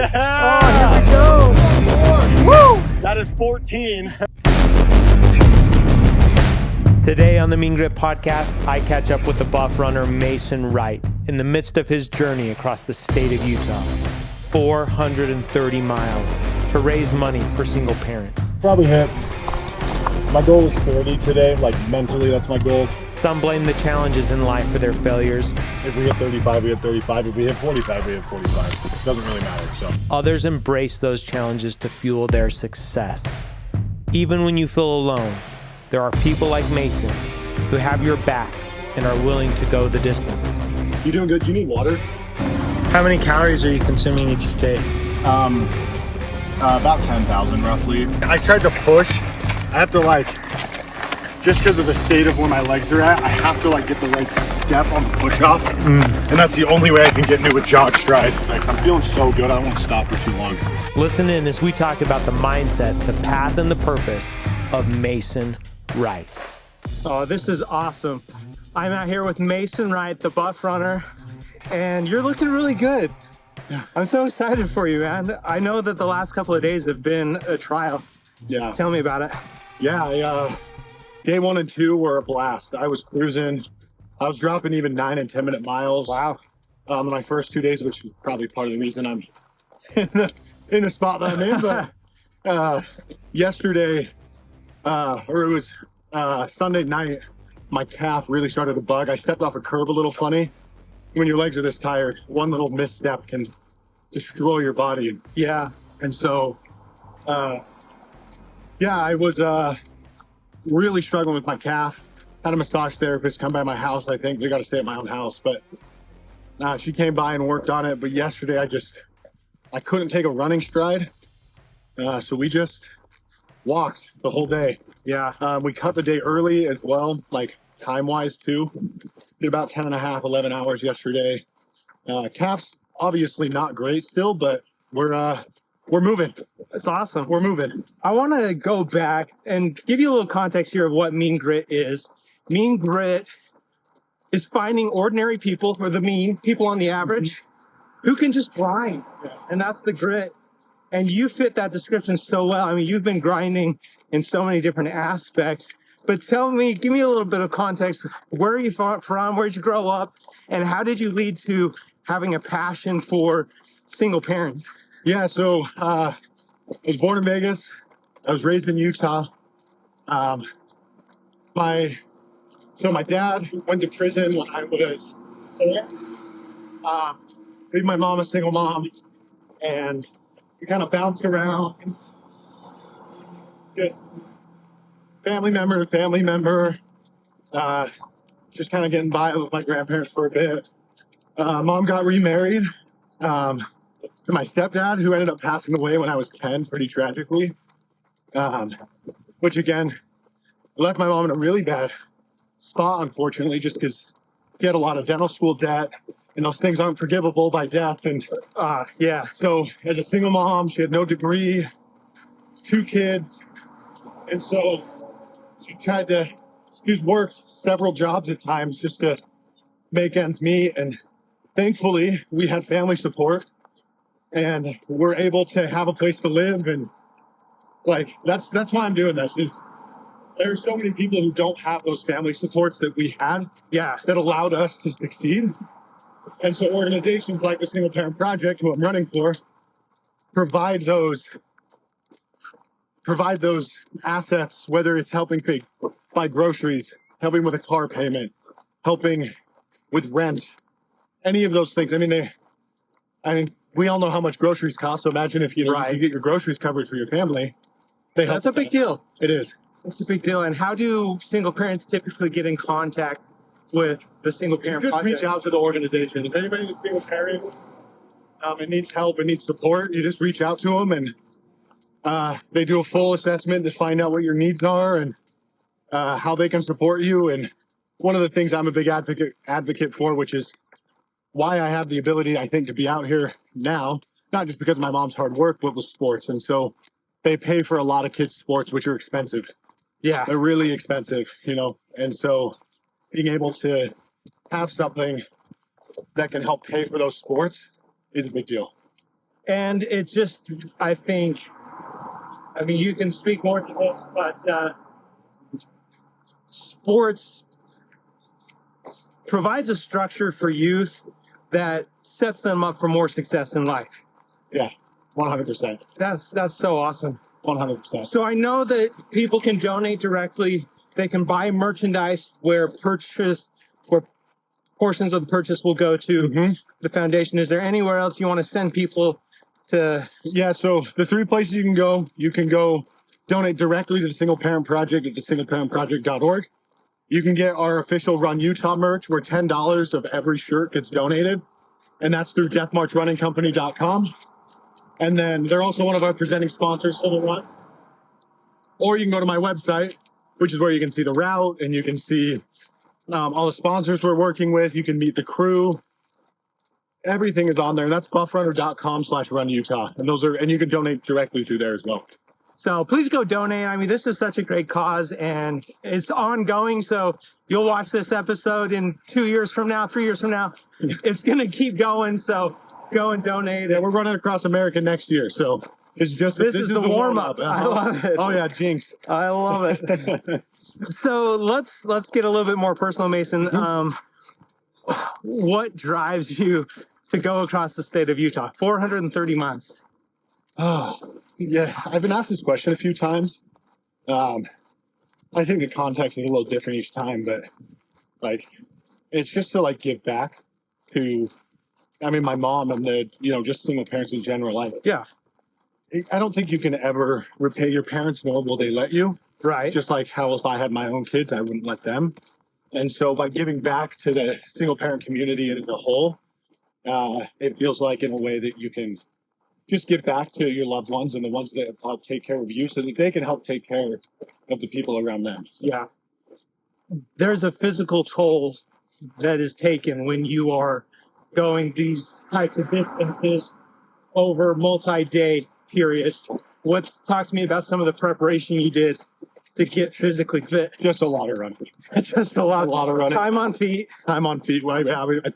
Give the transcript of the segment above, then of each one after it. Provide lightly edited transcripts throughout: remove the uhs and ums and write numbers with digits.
Yeah! Oh, here we go. Woo! That is 14. Today on the Mean Grit podcast, I catch up with the buff runner Mason Wright in the midst of his journey across the state of Utah. 430 miles to raise money for single parents. Probably hit. My goal is 40 today, like mentally that's my goal. Some blame the challenges in life for their failures. If we hit 35, we hit 35. If we hit 45, we hit 45. It doesn't really matter, so. Others embrace those challenges to fuel their success. Even when you feel alone, there are people like Mason who have your back and are willing to go the distance. You doing good? Do you need water? How many calories are you consuming each day? About 10,000 roughly. I tried to push. I have to just because of the state of where my legs are at, I have to get the right step on the push off. And that's the only way I can get into a jog stride. I'm feeling so good, I don't want to stop for too long. Listen in as we talk about the mindset, the path, and the purpose of Mason Wright. Oh, this is awesome. I'm out here with Mason Wright, the buff runner, and you're looking really good. Yeah. I'm so excited for you, man. I know that the last couple of days have been a trial. Yeah. Tell me about it. Yeah, day 1 and 2 were a blast. I was cruising. I was dropping even 9 and 10 minute miles. Wow. In my first 2 days, which is probably part of the reason I'm in the spot that I'm in. But yesterday, or it was Sunday night, my calf really started to bug. I stepped off a curb a little funny. When your legs are this tired, one little misstep can destroy your body. Yeah. And so, yeah, I was really struggling with my calf. Had a massage therapist come by my house. I think we got to stay at my own house, but she came by and worked on it. But yesterday I couldn't take a running stride. So we just walked the whole day. Yeah. We cut the day early as well, time wise too. Did about 10 and a half, 11 hours yesterday. Calf's obviously not great still, but we're moving. It's awesome. We're moving. I want to go back and give you a little context here of what Mean Grit is. Mean Grit is finding ordinary people, or the mean people on the average, who can just grind. Yeah. And that's the grit. And you fit that description so well. I mean, you've been grinding in so many different aspects. But give me a little bit of context. Where are you from? Where did you grow up? And how did you lead to having a passion for single parents? Yeah, so I was born in Vegas. I was raised in Utah. My dad went to prison when I was 4. Made my mom a single mom, and we kind of bounced around. Just family member to family member. Just kind of getting by with my grandparents for a bit. Mom got remarried. To my stepdad, who ended up passing away when I was 10, pretty tragically, which again left my mom in a really bad spot, unfortunately, just because he had a lot of dental school debt, and those things aren't forgivable by death. And yeah. So as a single mom, she had no degree, 2 kids, and so she's worked several jobs at times just to make ends meet. And thankfully, we had family support. And we're able to have a place to live, and that's why I'm doing this. Is there are so many people who don't have those family supports that we had, that allowed us to succeed. And so organizations like the Single Parent Project, who I'm running for, provide those assets, whether it's helping buy groceries, helping with a car payment, helping with rent, any of those things. I mean, we all know how much groceries cost, so imagine if you get your groceries covered for your family. That's a big deal. It is. It's a big deal. And how do single parents typically get in contact with the Single Parent Just Project? reach out to the organization. If anybody's a single parent and needs help and needs support, you just reach out to them, and they do a full assessment to find out what your needs are and how they can support you. And one of the things I'm a big advocate for, which is why I have the ability, I think, to be out here now, not just because of my mom's hard work, but with sports. And so they pay for a lot of kids' sports, which are expensive. Yeah. They're really expensive, and so being able to have something that can help pay for those sports is a big deal. And it just, I think, I mean, you can speak more to this, but sports provides a structure for youth that sets them up for more success in life. Yeah, 100%. That's so awesome. 100%. So I know that people can donate directly. They can buy merchandise where portions of the purchase will go to the foundation. Is there anywhere else you want to send people to? Yeah, so the 3 places you can go donate directly to the Single Parent Project at thesingleparentproject.org. You can get our official Run Utah merch where $10 of every shirt gets donated. And that's through deathmarchrunningcompany.com. And then they're also one of our presenting sponsors for the run. Or you can go to my website, which is where you can see the route and you can see all the sponsors we're working with. You can meet the crew. Everything is on there. And that's buffrunner.com/runutah. And you can donate directly through there as well. So please go donate. I mean, this is such a great cause and it's ongoing. So you'll watch this episode in 2 years from now, 3 years from now. It's going to keep going. So go and donate. Yeah, we're running across America next year. So this is the warm up. I love it. Oh yeah, jinx. I love it. So let's get a little bit more personal, Mason. What drives you to go across the state of Utah? 430 miles. Oh, yeah. I've been asked this question a few times. I think the context is a little different each time, but like, it's just to like give back to, I mean, my mom and just single parents in general. Like, yeah, I don't think you can ever repay your parents, nor will they let you. Right. Just like how if I had my own kids, I wouldn't let them. And so by giving back to the single parent community as a whole, it feels like in a way that you can just give back to your loved ones and the ones that help take care of you so that they can help take care of the people around them. So. Yeah. There's a physical toll that is taken when you are going these types of distances over multi-day periods. Talk to me about some of the preparation you did to get physically fit. Just a lot of running. Just a lot of running. Time on feet. I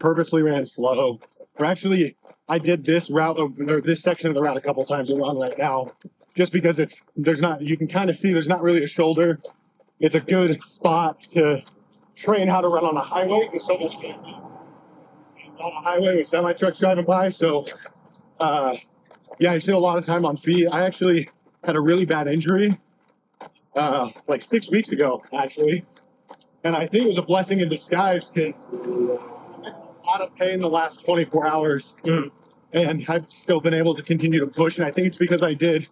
purposely ran slow. Or actually, I did this route or this section of the route a couple times around right now, just because you can kind of see there's not really a shoulder. It's a good spot to train how to run on a highway because so much can't be. It's on a highway with semi trucks driving by. So, I spent a lot of time on feet. I actually had a really bad injury, like 6 weeks ago, actually. And I think it was a blessing in disguise because I'm in a lot of pain the last 24 hours. And I've still been able to continue to push. And I think it's because I did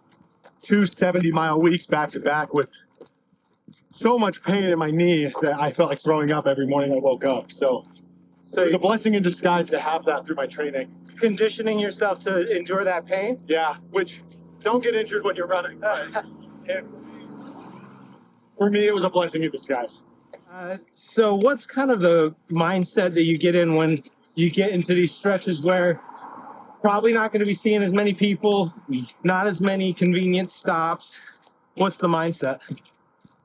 2 70-mile weeks back to back with so much pain in my knee that I felt like throwing up every morning I woke up. So it was a blessing in disguise to have that through my training. Conditioning yourself to endure that pain? Yeah, which don't get injured when you're running. For me, it was a blessing in disguise. So what's kind of the mindset that you get in when you get into these stretches where probably not going to be seeing as many people, not as many convenient stops? What's the mindset?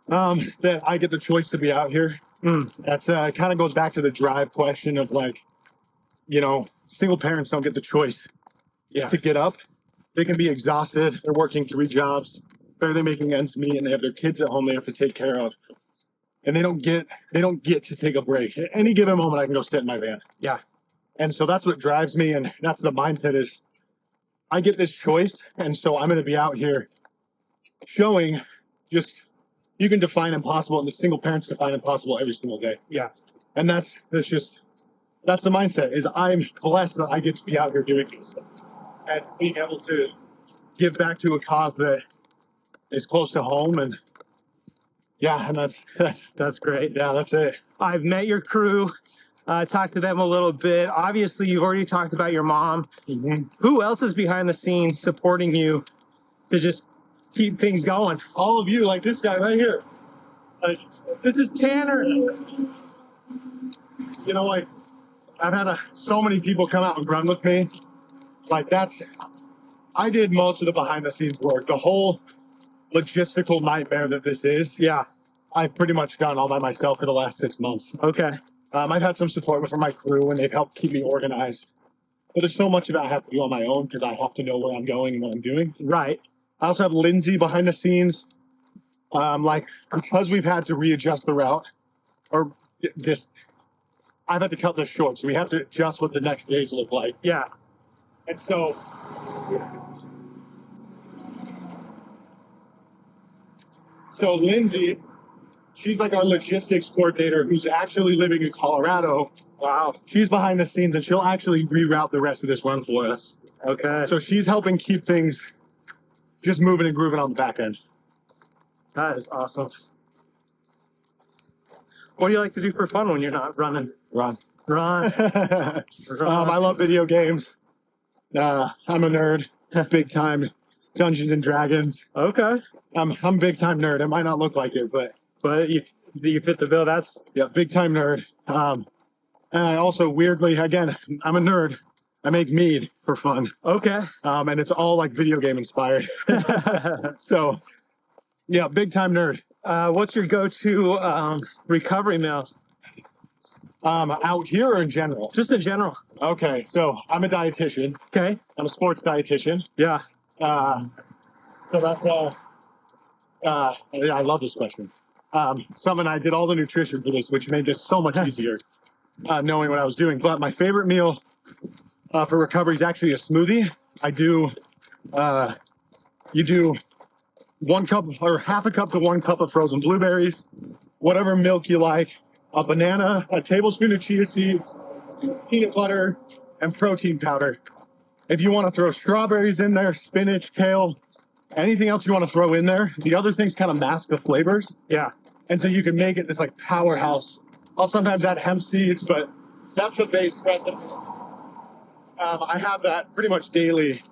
That I get the choice to be out here. That's kind of goes back to the drive question of like, single parents don't get the choice to get up. They can be exhausted. They're working 3 jobs, barely making ends meet, and they have their kids at home they have to take care of. And they don't get to take a break. At any given moment, I can go sit in my van. Yeah. And so that's what drives me, and that's the mindset is I get this choice, and so I'm going to be out here showing just you can define impossible, and the single parents define impossible every single day. Yeah. And that's the mindset is I'm blessed that I get to be out here doing this and being able to give back to a cause that is close to home. And and that's great. Yeah, that's it. I've met your crew, talked to them a little bit. Obviously, you've already talked about your mom. Who else is behind the scenes supporting you to just keep things going? All of you, like this guy right here. This is Tanner. I've had so many people come out and run with me. I did most of the behind the scenes work. The whole logistical nightmare that this is. Yeah. I've pretty much done all by myself for the last 6 months. Okay. I've had some support from my crew and they've helped keep me organized. but there's so much of it I have to do on my own because I have to know where I'm going and what I'm doing. Right. I also have Lindsay behind the scenes. Like, because we've had to readjust the route, or just, I've had to cut this short, so we have to adjust what the next days look like. Yeah. And so, Lindsay, she's like our logistics coordinator who's actually living in Colorado. Wow. She's behind the scenes and she'll actually reroute the rest of this run for us. Okay. So she's helping keep things just moving and grooving on the back end. That is awesome. What do you like to do for fun when you're not running? Run. Run. I love video games. I'm a nerd, big time. Dungeons and Dragons. Okay. I'm a big time nerd. It might not look like it, but you fit the bill. That's big time nerd. And I also weirdly, again, I'm a nerd. I make mead for fun. Okay. And it's all like video game inspired. So, yeah, big time nerd. What's your go-to recovery meal? Out here or in general? Just in general. Okay, so I'm a dietitian. Okay. I'm a sports dietitian. Yeah. So that's yeah, I love this question. Something I did all the nutrition for this, which made this so much easier, knowing what I was doing. But my favorite meal for recovery is actually a smoothie. I do, you do 1 cup or half a cup to 1 cup of frozen blueberries, whatever milk you like, a banana, a tablespoon of chia seeds, peanut butter, and protein powder. If you want to throw strawberries in there, spinach, kale, anything else you want to throw in there, the other things kind of mask the flavors. Yeah. And so you can make it this like powerhouse. I'll sometimes add hemp seeds, but that's the base recipe. I have that pretty much daily.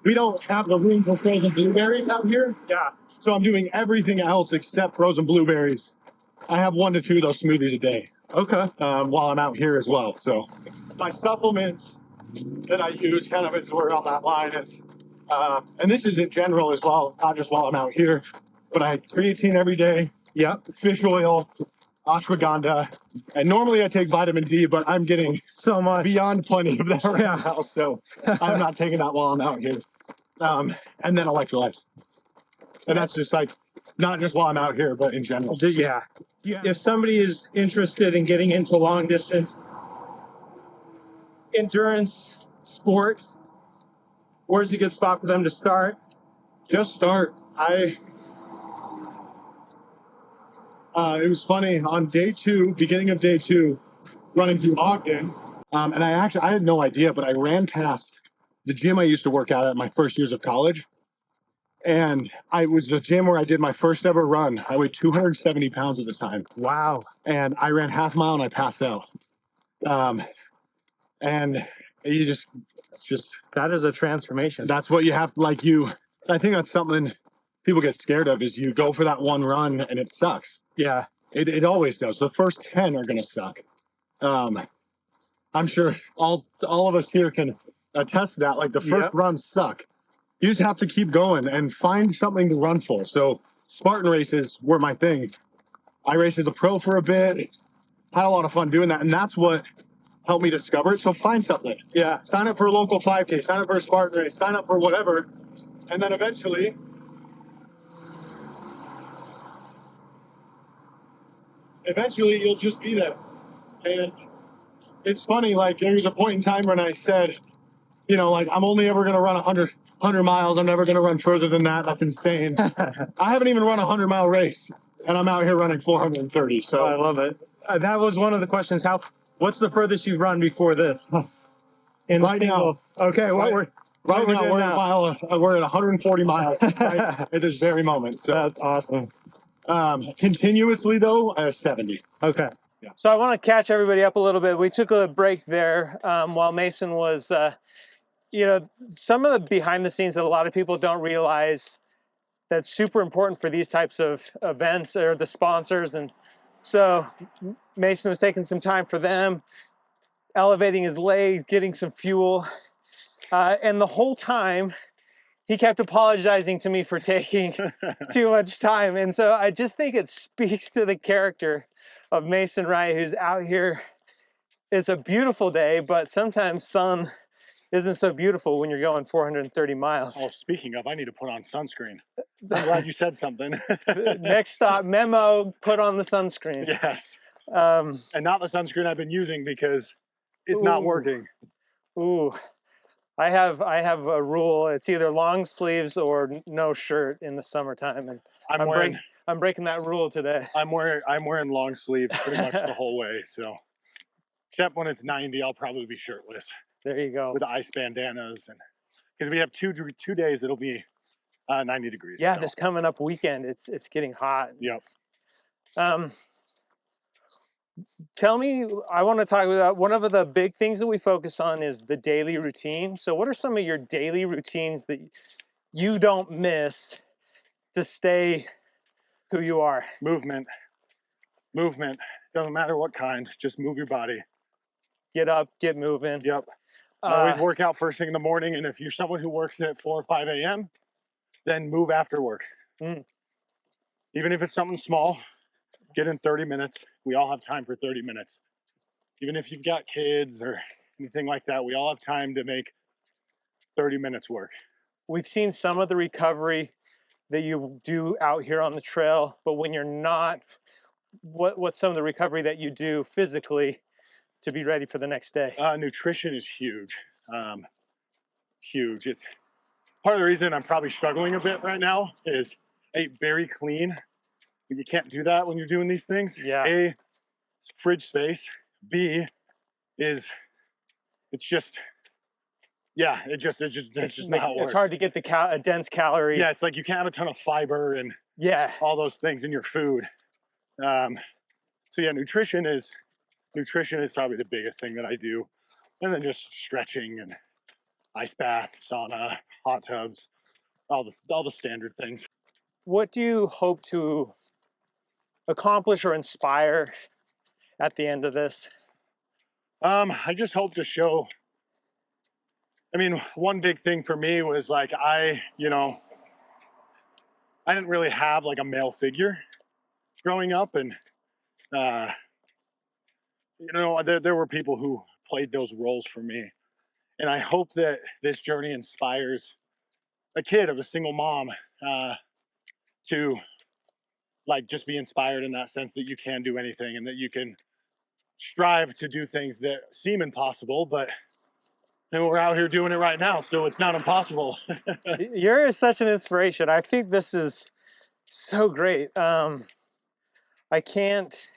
We don't have the room for frozen blueberries out here. Yeah. So I'm doing everything else except frozen blueberries. I have 1 to 2 of those smoothies a day. Okay. While I'm out here as well. So my supplements that I use kind of is where on that line is. And this is in general as well, not just while I'm out here, but I creatine every day. Yep. Fish oil, ashwagandha, and normally I take vitamin D, but I'm getting So much. beyond plenty of that right now, so I'm not taking that while I'm out here. And then electrolytes. And that's just like, not just while I'm out here, but in general. Yeah. If somebody is interested in getting into long distance endurance sports, where's a good spot for them to start? Just start. It was funny on day 2, beginning of day 2, running through Ogden, and I had no idea, but I ran past the gym I used to work out at my first years of college, and it was the gym where I did my first ever run. I weighed 270 pounds at the time. Wow. And I ran half mile and I passed out. And it's just That is a transformation. that's what you have, I think that's something people get scared of, is you go for that one run and it sucks. Yeah. It always does. The first 10 are going to suck. I'm sure all of us here can attest to that. Like the first runs suck. You just have to keep going and find something to run for. So Spartan races were my thing. I raced as a pro for a bit, had a lot of fun doing that. And that's what helped me discover it. So find something. Yeah. Sign up for a local 5K, sign up for a Spartan race, sign up for whatever. And then eventually you'll just be there. And it's funny, like there was a point in time when I said, I'm only ever going to run 100 miles. I'm never going to run further than that. That's insane. I haven't even run a 100-mile race, and I'm out here running 430. So I love it. That was one of the questions. What's the furthest you've run before this? Right now. Okay. Right now we're at 140 miles right at this very moment. So that's awesome. Continuously though, 70. Okay. Yeah. So I want to catch everybody up a little bit. We took a break there while Mason was, some of the behind the scenes that a lot of people don't realize that's super important for these types of events are the sponsors. And so Mason was taking some time for them, elevating his legs, getting some fuel. And the whole time he kept apologizing to me for taking too much time. And so I just think it speaks to the character of Mason Wright, who's out here. It's a beautiful day, but sometimes sun isn't so beautiful when you're going 430 miles. Oh, speaking of, I need to put on sunscreen. I'm glad you said something. Next stop, memo, put on the sunscreen. Yes. Um, And not the sunscreen I've been using because it's not working. Ooh, I have a rule. It's either long sleeves or no shirt in the summertime, and I'm breaking that rule today. I'm wearing long sleeves pretty much the whole way. So, except when it's 90, I'll probably be shirtless. There you go. With ice bandanas, and because we have two days, it'll be 90 degrees. Yeah, so. This coming up weekend, it's getting hot. Yep. Tell me, I want to talk about one of the big things that we focus on is the daily routine. So what are some of your daily routines that you don't miss to stay who you are? Movement. Doesn't matter what kind, just move your body. Get up, get moving. Yep. I always work out first thing in the morning, and if you're someone who works at 4 or 5 a.m., then move after work. Even if it's something small, get in 30 minutes. We all have time for 30 minutes. Even if you've got kids or anything like that, we all have time to make 30 minutes work. We've seen some of the recovery that you do out here on the trail, but when you're not, what's some of the recovery that you do physically to be ready for the next day? Nutrition is huge. Huge. It's part of the reason I'm probably struggling a bit right now is A, very clean. But you can't do that when you're doing these things. Yeah. A, fridge space. B, it's just not how it works. It's hard to get the dense calorie. Yeah, it's like you can't have a ton of fiber and all those things in your food. So yeah, nutrition is probably the biggest thing that I do. And then just stretching and ice bath, sauna, hot tubs, all the standard things. What do you hope to accomplish or inspire at the end of this? I just hope to show, I mean, one big thing for me was like, I didn't really have like a male figure growing up, and there were people who played those roles for me. And I hope that this journey inspires a kid of a single mom to like just be inspired in that sense that you can do anything and that you can strive to do things that seem impossible, but then we're out here doing it right now, so it's not impossible. You're such an inspiration. I think this is so great. I can't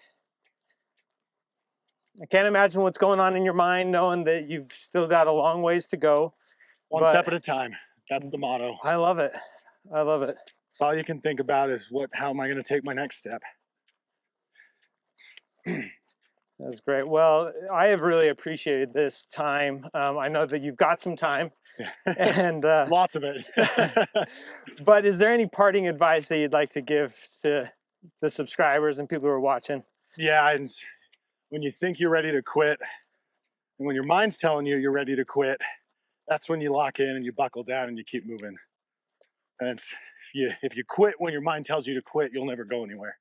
imagine what's going on in your mind knowing that you've still got a long ways to go. One step at a time. That's the motto. I love it. I love it. All you can think about is how am I going to take my next step? That's great. Well, I have really appreciated this time. I know that you've got some time, and lots of it. But is there any parting advice that you'd like to give to the subscribers and people who are watching? Yeah, and when you think you're ready to quit, and when your mind's telling you you're ready to quit, that's when you lock in and you buckle down and you keep moving. And if you quit when your mind tells you to quit, you'll never go anywhere.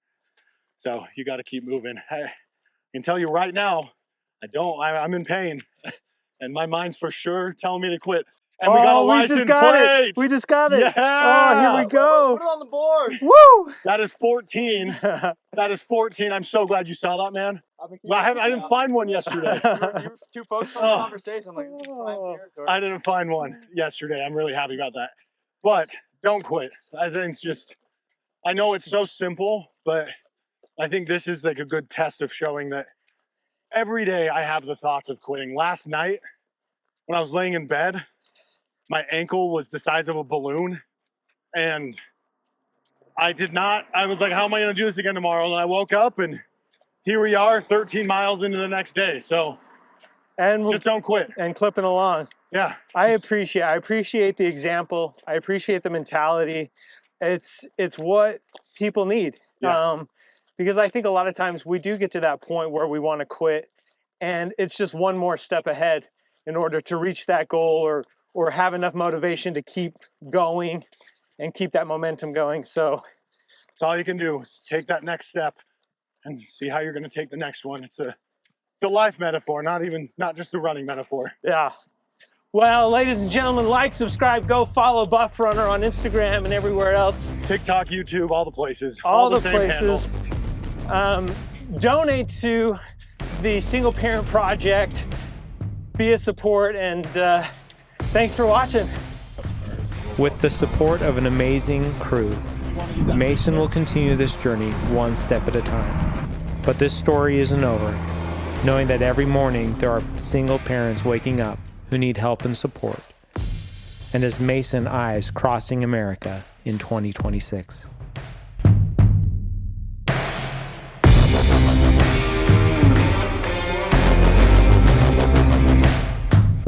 So you got to keep moving. I can tell you right now, I'm in pain, and my mind's for sure telling me to quit. And we got a license plate. We just got it. Yeah. Oh, here we go. Put it on the board. Woo! That is 14. That is 14. I'm so glad you saw that, man. I didn't find one yesterday. You were too focused on the conversation. I'm like, this is fine territory. I didn't find one yesterday. I'm really happy about that. But don't quit. I think I know it's so simple, but I think this is like a good test of showing that every day I have the thoughts of quitting. Last night, when I was laying in bed, my ankle was the size of a balloon, and I was like, how am I going to do this again tomorrow? And I woke up, and here we are 13 miles into the next day. So just don't quit. And clipping along. Yeah. I appreciate the example. I appreciate the mentality. It's what people need. Yeah. Because I think a lot of times we do get to that point where we want to quit, and it's just one more step ahead in order to reach that goal or have enough motivation to keep going and keep that momentum going. So it's all you can do is take that next step and see how you're going to take the next one. It's a life metaphor, not just a running metaphor. Yeah. Well, ladies and gentlemen, like, subscribe, go follow Buff Runner on Instagram and everywhere else. TikTok, YouTube, all the places. All the same places. handle. Donate to the Single Parent Project. Be a support, and thanks for watching. With the support of an amazing crew, Mason will continue this journey one step at a time. But this story isn't over, knowing that every morning there are single parents waking up who need help and support. And as Mason eyes crossing America in 2026.